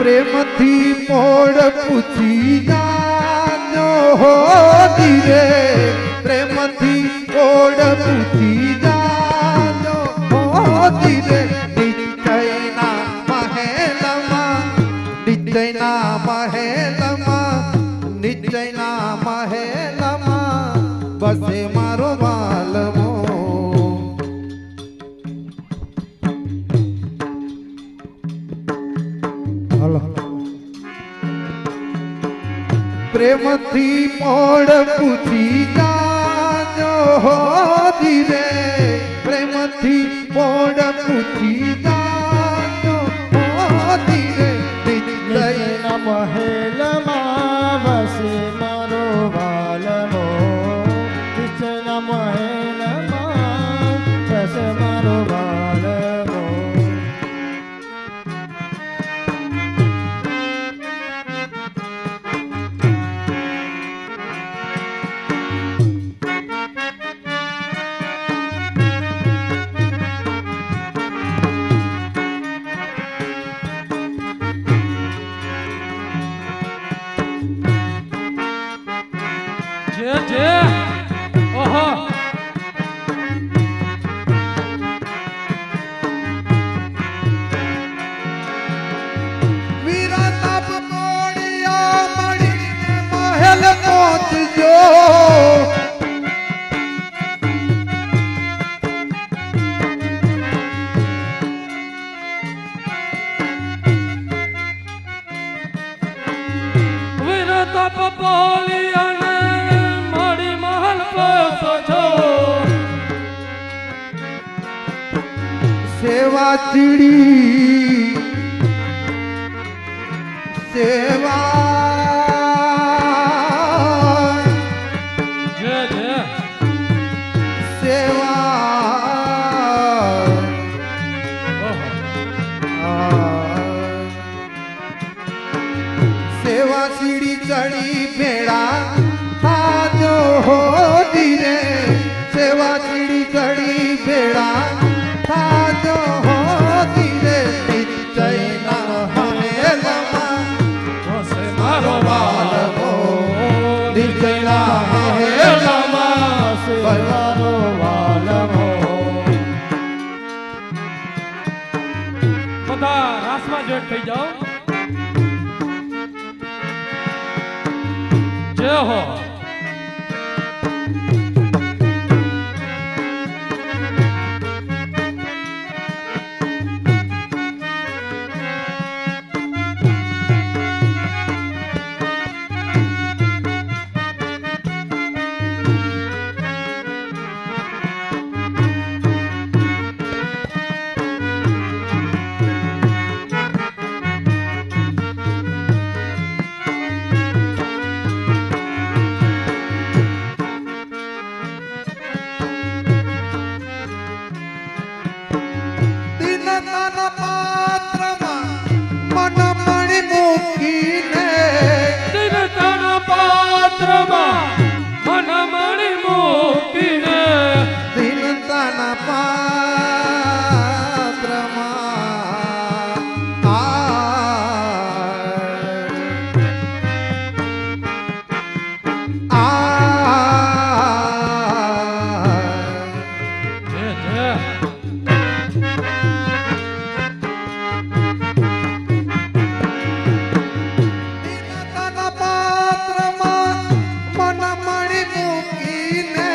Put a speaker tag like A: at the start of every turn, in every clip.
A: પ્રેમથી મોડ પૂછી જાજો હો ધીરે પ્રેમથી મોડ પૂછી જાજો હો ધીરે નિશ્ચયના મહેલમાં બસે મારો વાલમો પ્રેમથી મોડ પૂછી જાજો હો ધીરે પ્રેમથી મોડ પૂછી જાજો હો ધીરે નિશ્ચયના
B: મહેલમાં વસે મારો વાલમો નિશ્ચયના મહેલમાં વસે મારો વાલમો
C: ઓહો
A: વીરા તપ મોડિયા મળીને મહેલ પહોંચજો
C: વિરતપ બોલિયાને મારી મહલ પહોંચો
A: સેવા ચીડી સેવા
C: જય જય
A: સેવા
C: ઓહો
A: સેવા સીડી ચડી ભેળા થાજો હો ધીરે સેવા સીડી ચડી ભેળા થાજો હો ધીરે નિશ્ચયના મહેલમાં
C: વસે મારો વાલમો
A: નિશ્ચયના મહેલમાં
B: મારો વાલમો
C: બધા રાસમાં જોઈન્ટ થઈ જાઓ જય હો
A: દીનતાના પાત્રમાં મન મણી મૂકીને
C: દિનતાના પાત્રમાં મન મણી મૂકીને
A: દીનતાના પાત્રમાં
C: જય જય
A: દીનતાના પાત્રમાં મન મણી મૂકીને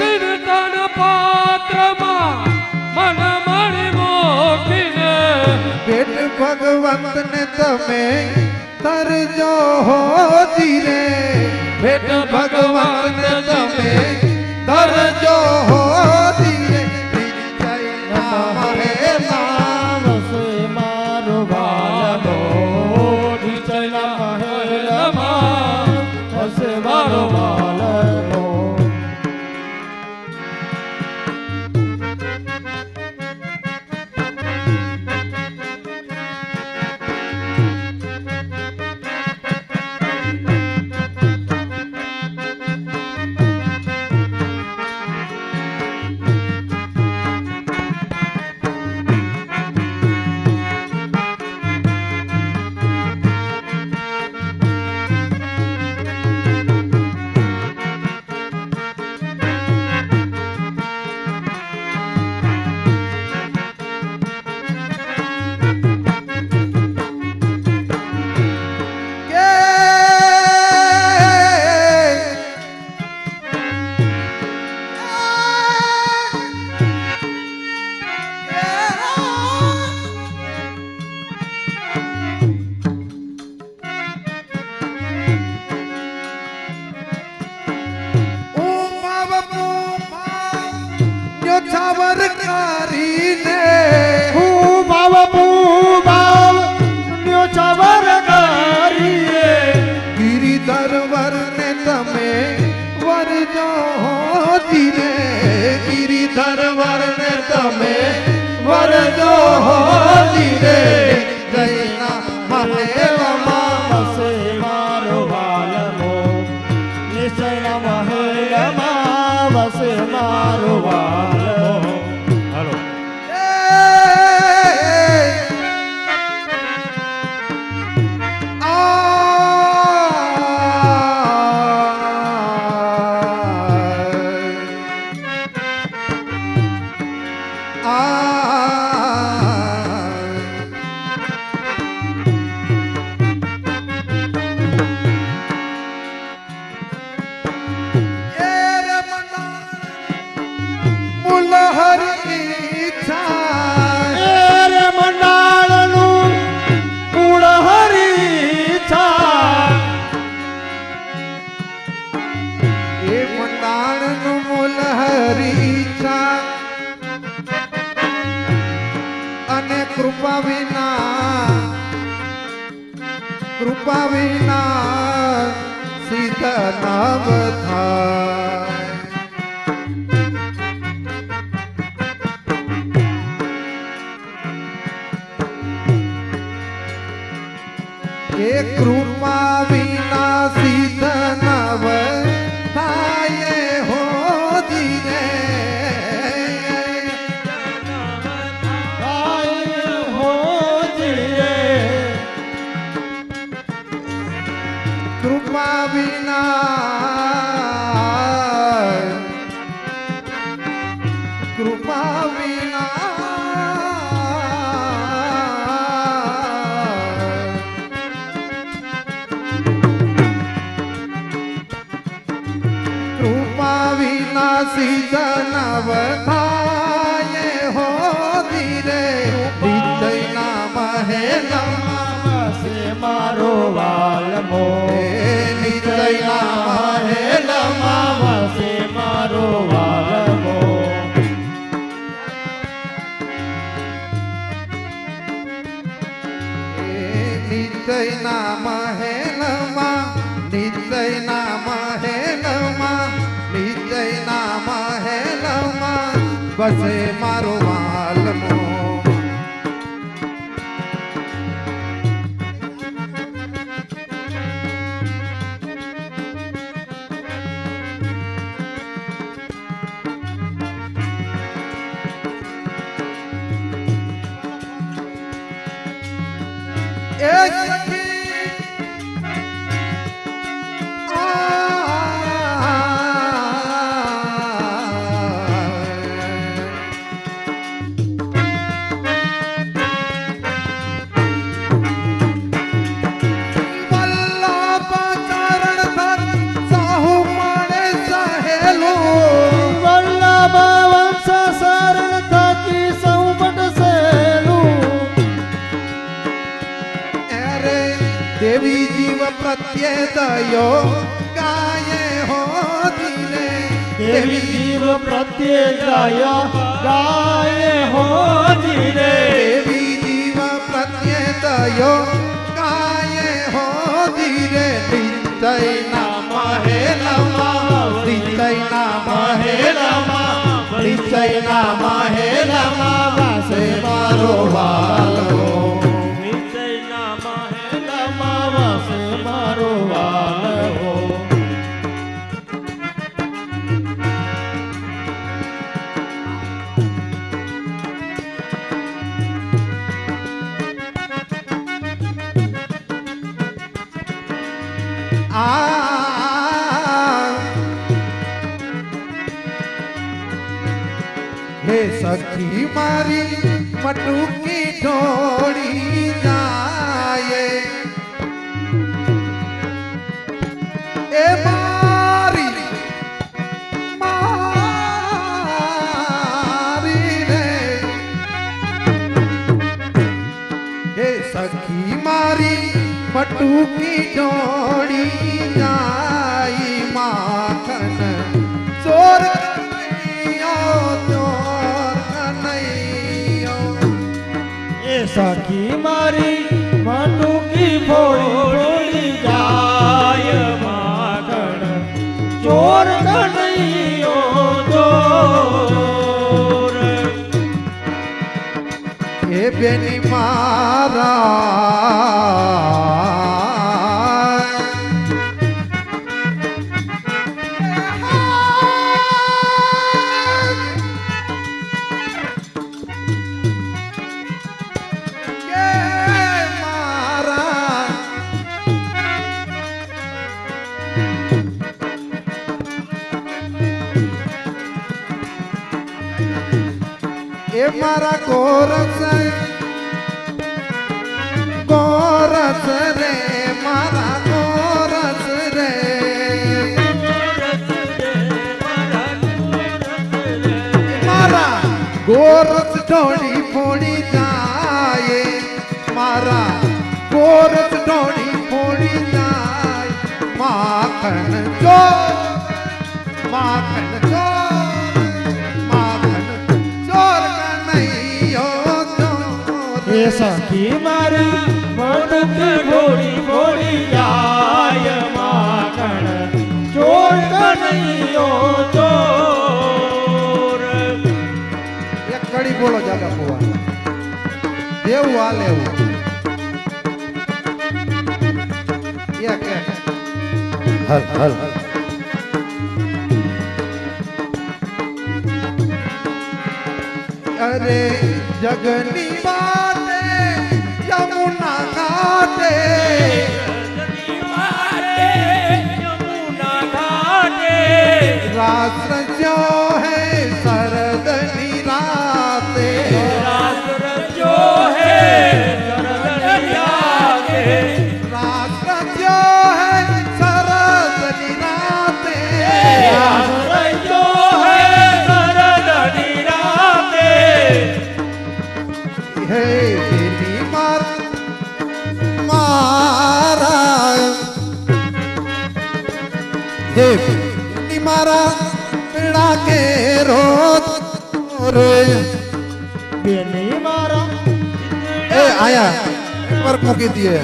C: દિનતાના પાત્રમાં મન મણી મૂકીને
A: ભેટ ભગવંતને તમે તરજો હો ધીરે ભેટ ભગવંતને તમે તરજો હો ધીરે નિશ્ચયના મહેલમાં
B: વસે મારો વાલમો નિશ્ચયના મહેલમાં વસે મારો વાલમો
A: ધીરે નિશ્ચયના મહેલમાં
B: વસે મારો વાલમો નિશ્ચયના મહેલમાં વસે મારો વાલમો. હાલો. રે મંડાળનું કુળ હરી છા
A: એ મંડાણનું મૂલ હરીછા અને કૃપા વિના સિદ્ધ નવ થાય. એ કૃપા વિના સિદ્ધ નવ થાય હો ધીરે
B: થાય હો જીરે
A: કૃપા વિના સિદ્ધ નવ થાય હો ધીરે નિશ્ચયના મહેલમાં
B: વસે મારો વાલમો
A: નિશ્ચયના મહેલમાં
B: વસે મારો વાલમો.
A: નિશ્ચયના મહેલમાં નિશ્ચયના મહેલમાં નિશ્ચયના મહેલમાં બસે મારો વાલમો. એ સખી વલ્લભ ચરણ ધર સાહુ મળે સહેલું
B: વલ્લભ વંશ શરણ થકી સૌપટ સહેલું
A: અરે દેવી જીવ પ્રત્યે દયો ગાયે હો ધીરે
B: દેવી જીવ પ્રત્યે દયા ગાય હો જીરે
A: દેવી જીવ પ્રત્યે દયો ગાયે હો ધીરે નિશ્ચયના મહેલમાં નિશ્ચયના મહેલમાં નિશ્ચયના મહેલમાં વાસે મારો વાલમો.
B: નિશ્ચયના મહેલમાં વસે મારો વાલમો.
A: હે સખી મારી મટુકી ઢોળી જાય એ મારી રે હે સખી મારી મટુકી ઢોળી જાય માખન ચોર
B: સખી મારી મટુકી ફોડી જાય માખણ ચોર કનૈયો ચોર
A: એ બેની માં મારા ગોરસ ગોરસ રે મારા ગોરસ રે મારા ગોરસ ઢોળી ફોડી જાય મારા ગોરસ ઢોળી ફોડી જાય માખણ ચોર માખણ ચોર માખણ ચોર કનૈયો ચોર
B: એ સખી મારી મટુકી ફોડી ફોડી જાય માખણ ચોર કનૈયો ચોર.
A: એક કડી બોલો જાગા ફુવા દેવું આ લેવું એક હલ હલ અરે જગની બાતે યમુના ઘાટે રાસ રચ્યો હે શરદની રાતે રાસ રચ્યો હે શરદની રાતે હે બેની મારા હે બેની મારા પીડા કે રે
B: બેની મારા
A: એ આયા પર મૂકી દીએ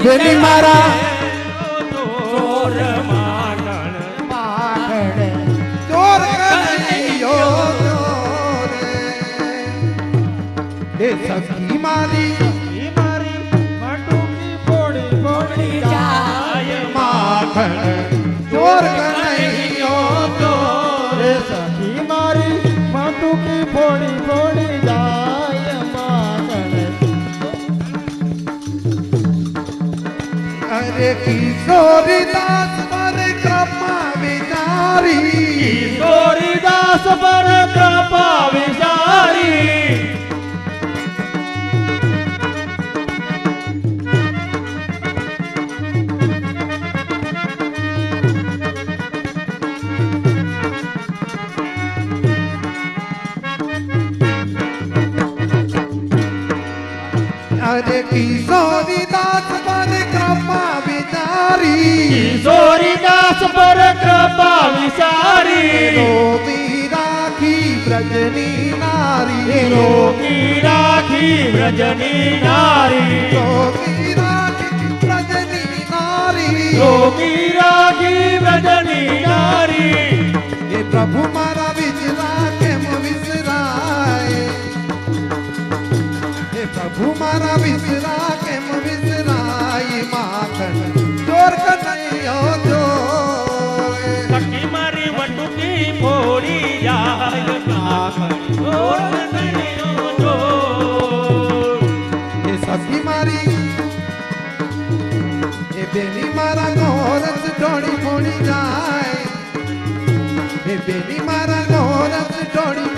A: બેની મારા
B: માખણ
A: ચોર કનૈયો ચોર હે સખી મારી
B: ઈ મારી મટુકી ફોડી ફોડી જાય
A: માખણ ચોર કનૈયો ચોર
B: રે સખી મારી મટુકી ફોડી ફોડી જાય માખણ.
A: અરે કિશોરી દાસ પર કૃપા વિચારી
B: ગોરીદાસ પર કૃપા વિચારી
A: અરે કિશોરી દાસ પર કૃપા વિચારી
B: ગોરીદાસ પર કૃપા વિચારી
A: રોવી રાખી બ્રજની નારી
B: રોકી રાખી વ્રજની નારી
A: રોવી રાખી બ્રજની નારી
B: રોકી રાખી વ્રજની નારી
A: એ પ્રભુ મારા વિચરા કેમ વિસરાય એ પ્રભુ મારા વિસરા કેમ વિસરાય માખણ ચોર કનૈયો ચોર
B: સખી મારી વટુકી ફોડી જાય માખણ ચોર કનૈયો ચોર.
A: એ સખી મારી એ બેની મારા ગોરસ ઢોળી ફોડી જાય એ બેની મારા ગોરસ ઢોળી